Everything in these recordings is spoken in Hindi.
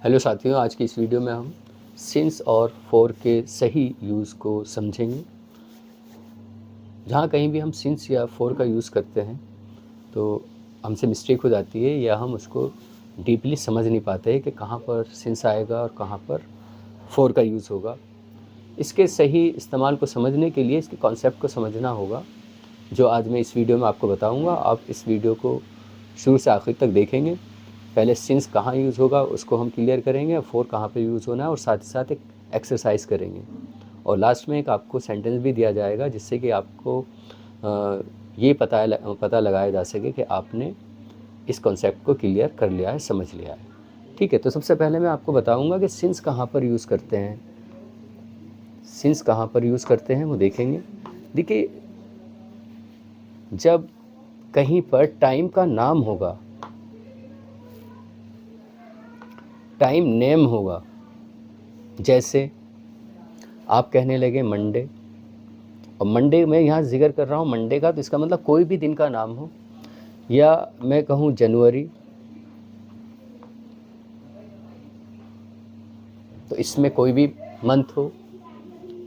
हेलो साथियों, आज की इस वीडियो में हम सिंस और फॉर के सही यूज़ को समझेंगे। जहाँ कहीं भी हम सिंस या फॉर का यूज़ करते हैं तो हमसे मिस्टेक हो जाती है या हम उसको डीपली समझ नहीं पाते कि कहाँ पर सिंस आएगा और कहाँ पर फॉर का यूज़ होगा। इसके सही इस्तेमाल को समझने के लिए इसके कॉन्सेप्ट को समझना होगा, जो आज मैं इस वीडियो में आपको बताऊँगा। आप इस वीडियो को शुरू से आखिर तक देखेंगे। पहले सिंस कहाँ यूज़ होगा उसको हम क्लियर करेंगे, फॉर कहाँ पे यूज़ होना है, और साथ ही साथ एक एक्सरसाइज करेंगे। और लास्ट में एक आपको सेंटेंस भी दिया जाएगा जिससे कि आपको ये पता लगाया जा सके कि आपने इस कॉन्सेप्ट को क्लियर कर लिया है, समझ लिया है। ठीक है, तो सबसे पहले मैं आपको बताऊंगा कि सिंस कहाँ पर यूज़ करते हैं। सिंस कहाँ पर यूज़ करते हैं वो देखेंगे। देखिए, जब कहीं पर टाइम का नाम होगा, टाइम नेम होगा, जैसे आप कहने लगे मंडे, और मंडे मैं यहाँ जिक्र कर रहा हूँ मंडे का, तो इसका मतलब कोई भी दिन का नाम हो, या मैं कहूँ जनवरी, तो इसमें कोई भी मंथ हो,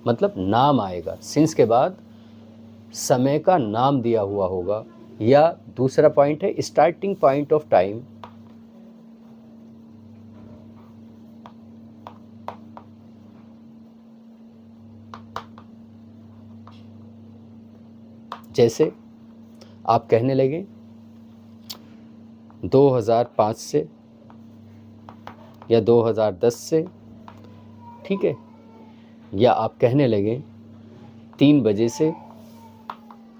मतलब नाम आएगा। सिंस के बाद समय का नाम दिया हुआ होगा। या दूसरा पॉइंट है स्टार्टिंग पॉइंट ऑफ टाइम। जैसे आप कहने लगे 2005 से या 2010 से, ठीक है, या आप कहने लगे 3 बजे से,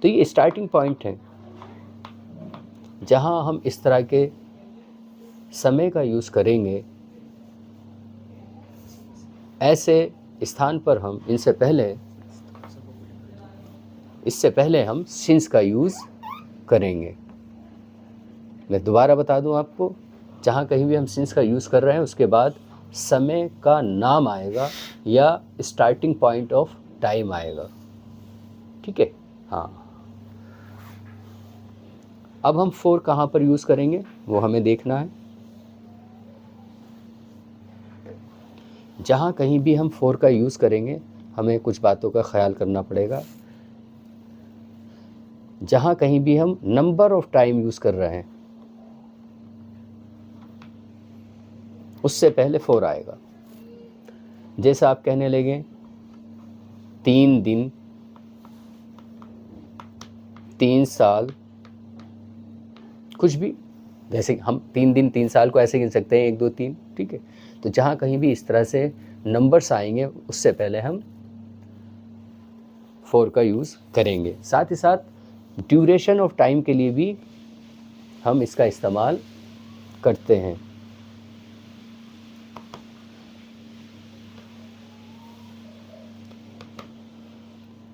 तो ये स्टार्टिंग पॉइंट है जहां हम इस तरह के समय का यूज़ करेंगे। ऐसे स्थान पर हम इससे पहले हम सिंस का यूज़ करेंगे। मैं दोबारा बता दूं आपको, जहाँ कहीं भी हम सिंस का यूज़ कर रहे हैं उसके बाद समय का नाम आएगा या स्टार्टिंग पॉइंट ऑफ टाइम आएगा। ठीक है, हाँ। अब हम फॉर कहाँ पर यूज़ करेंगे वो हमें देखना है। जहाँ कहीं भी हम फॉर का यूज़ करेंगे हमें कुछ बातों का ख्याल करना पड़ेगा। जहाँ कहीं भी हम नंबर ऑफ टाइम यूज़ कर रहे हैं उससे पहले फॉर आएगा। जैसे आप कहने लगे 3 दिन, 3 साल, कुछ भी। जैसे हम 3 दिन 3 साल को ऐसे गिन सकते हैं, 1 2 3, ठीक है। तो जहाँ कहीं भी इस तरह से नंबर्स आएंगे उससे पहले हम फॉर का यूज़ करेंगे। साथ ही साथ ड्यूरेशन ऑफ टाइम के लिए भी हम इसका इस्तेमाल करते हैं।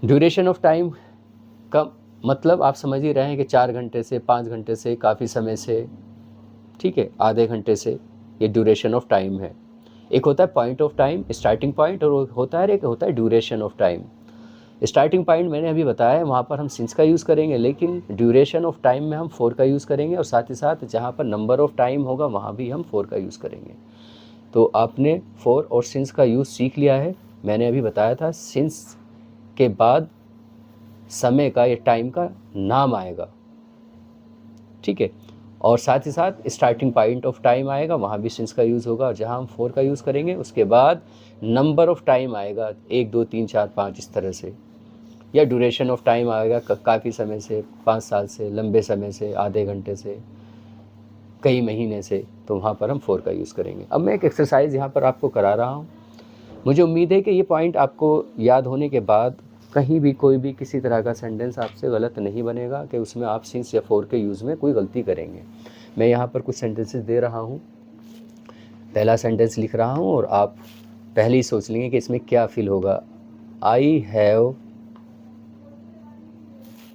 ड्यूरेशन ऑफ टाइम का मतलब आप समझ ही रहे हैं कि 4 घंटे से, 5 घंटे से, काफ़ी समय से, ठीक है, आधे घंटे से, ये ड्यूरेशन ऑफ टाइम है। एक होता है point of time, starting point, और एक होता है duration of time. Starting point मैंने अभी बताया है, वहाँ पर हम सिंस का यूज़ करेंगे, लेकिन ड्यूरेशन ऑफ टाइम में हम फॉर का यूज़ करेंगे, और साथ ही साथ जहाँ पर नंबर ऑफ टाइम होगा वहाँ भी हम फॉर का यूज़ करेंगे। तो आपने फॉर और सिंस का यूज़ सीख लिया है। मैंने अभी बताया था सिंस के बाद समय का या टाइम का नाम आएगा, ठीक है, और साथ ही साथ स्टार्टिंग पॉइंट ऑफ टाइम आएगा, वहाँ भी सिंस का यूज़ होगा। और जहाँ हम फॉर का यूज़ करेंगे उसके बाद नंबर ऑफ टाइम आएगा, 1 2 3 4 5, इस तरह से। या ड्यूरेशन ऑफ टाइम आएगा, काफ़ी समय से, 5 साल से, लंबे समय से, आधे घंटे से, कई महीने से, तो वहाँ पर हम फॉर का यूज़ करेंगे। अब मैं एक एक्सरसाइज यहाँ पर आपको करा रहा हूँ। मुझे उम्मीद है कि ये पॉइंट आपको याद होने के बाद कहीं भी कोई भी किसी तरह का सेंटेंस आपसे गलत नहीं बनेगा कि उसमें आप सिंस या फॉर के यूज़ में कोई गलती करेंगे। मैं यहाँ पर कुछ सेंटेंसेस दे रहा हूँ। पहला सेंटेंस लिख रहा हूँ और आप पहले ही सोच लेंगे कि इसमें क्या फील होगा। I have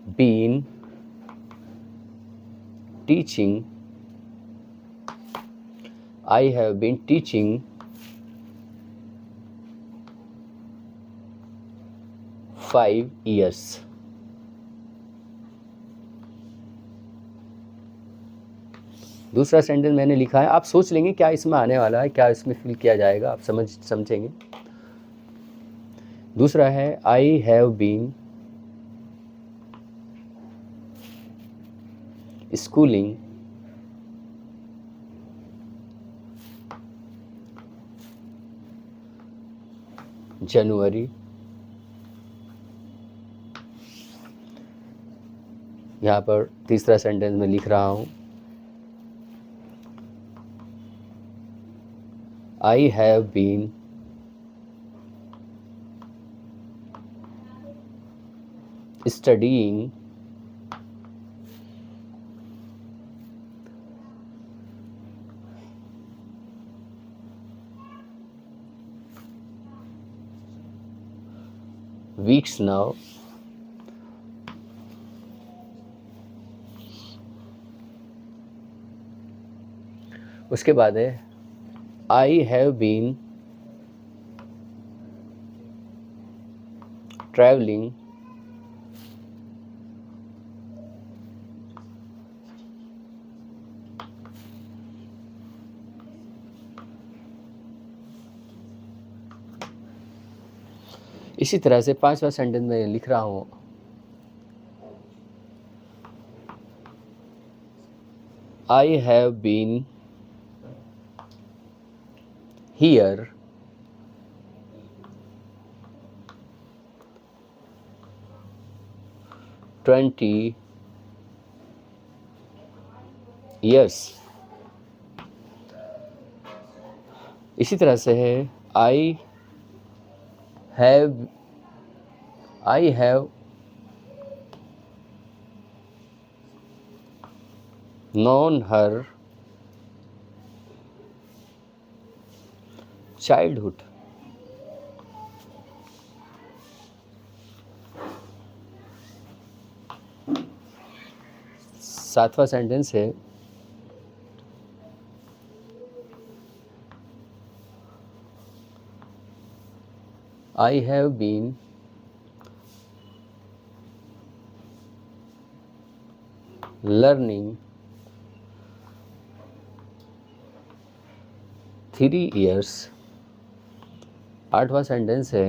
been teaching, I have been teaching 5 years. दूसरा सेंटेंस मैंने लिखा है, आप सोच लेंगे क्या इसमें आने वाला है, क्या इसमें फिल किया जाएगा, आप समझेंगे। दूसरा है I have been schooling January. यहाँ पर तीसरा सेंटेंस में लिख रहा हूँ, I have been studying weeks now. उसके बाद है आई हैव बीन ट्रैवलिंग इसी तरह से पांचवा सेंटेंस में लिख रहा हूँ, I have been here 20 years। इसी तरह से है I have known her childhood। सातवां सेंटेंस है I have been learning 3 years। आठवां सेंटेंस है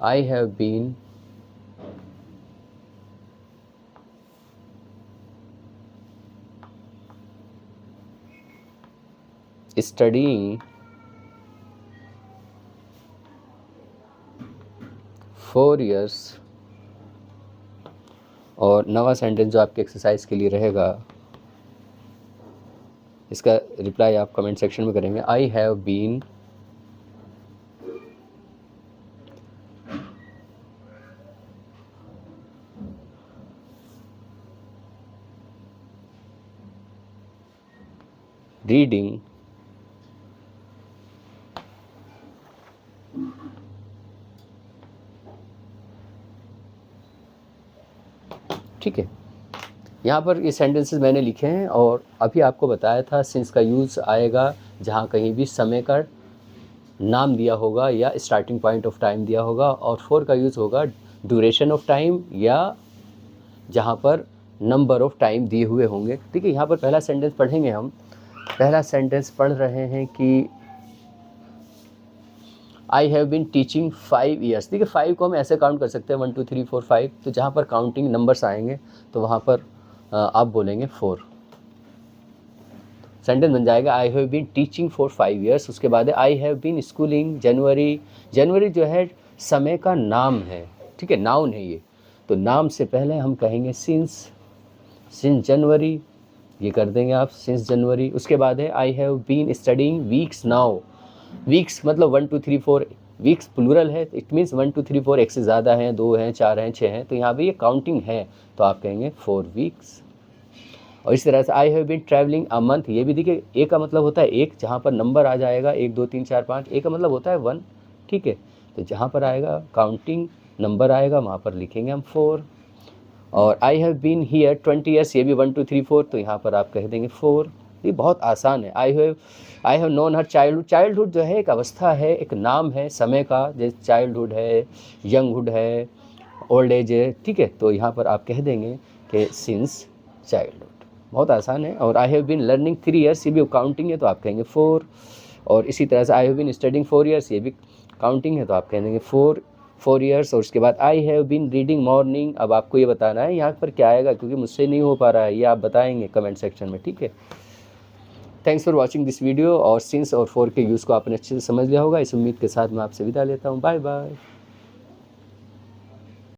I have been studying 4 years। और नवा सेंटेंस जो आपके एक्सरसाइज के लिए रहेगा, इसका रिप्लाई आप कमेंट सेक्शन में करेंगे। आई हैव बीन रीडिंग ठीक है। यहाँ पर ये सेंटेंसेस मैंने लिखे हैं और अभी आपको बताया था सिंस का यूज़ आएगा जहाँ कहीं भी समय का नाम दिया होगा या स्टार्टिंग पॉइंट ऑफ टाइम दिया होगा, और फॉर का यूज़ होगा ड्यूरेशन ऑफ टाइम या जहाँ पर नंबर ऑफ टाइम दिए हुए होंगे। ठीक है, यहाँ पर पहला सेंटेंस पढ़ेंगे हम। पहला सेंटेंस पढ़ रहे हैं कि I have been teaching 5 years। ठीक है, 5 को हम ऐसे काउंट कर सकते हैं 1 2 3 4 5। तो जहाँ पर काउंटिंग नंबर्स आएंगे तो वहाँ पर आप बोलेंगे 4। सेंटेंस बन जाएगा I have been teaching for 5 years। उसके बाद I have been schooling January. जनवरी जो है समय का नाम है, ठीक है, नाउन है ये। तो नाम से पहले हम कहेंगे सिंस जनवरी, ये कर देंगे आप, सिंस जनवरी। उसके बाद है I have been studying weeks now. Weeks मतलब 1 2 3 4, वीक्स प्लूरल है, इट मीन्स 1 2 3 4 एक से ज़्यादा हैं, 2 हैं, 4 हैं, 6 हैं, तो यहाँ पे ये काउंटिंग है तो आप कहेंगे 4 वीक्स। और इस तरह से I have been travelling a month, ये भी देखिए ए का मतलब होता है एक, जहाँ पर नंबर आ जाएगा 1 2 3 4 5, ए का मतलब होता है 1। ठीक है, तो जहाँ पर आएगा काउंटिंग नंबर आएगा वहाँ पर लिखेंगे हम 4। और I have been here 20 years, ये भी 1 2 3 4, तो यहाँ पर आप कह देंगे 4। ये बहुत आसान है। I have known her childhood. Childhood जो है एक अवस्था है, एक नाम है समय का, जैसे चाइल्डहुड है, यंगहुड है, ओल्ड एज है, ठीक है, तो यहाँ पर आप कह देंगे कि सिंस चाइल्डहुड। बहुत आसान है। और I have been learning 3 years, ये भी काउंटिंग है तो आप कहेंगे 4। और इसी तरह से I have been studying 4 years, ये भी काउंटिंग है तो आप कह देंगे 4 ईयर्स। और उसके बाद I have been reading morning, अब आपको ये बताना है यहाँ पर क्या आएगा, क्योंकि मुझसे नहीं हो पा रहा है, ये आप बताएंगे कमेंट सेक्शन में, ठीक है। Thanks for watching this video. और सिंस और 4 के यूज़ को आपने अच्छे से समझ लिया होगा, इस उम्मीद के साथ मैं आपसे विदा लेता हूँ। Bye bye.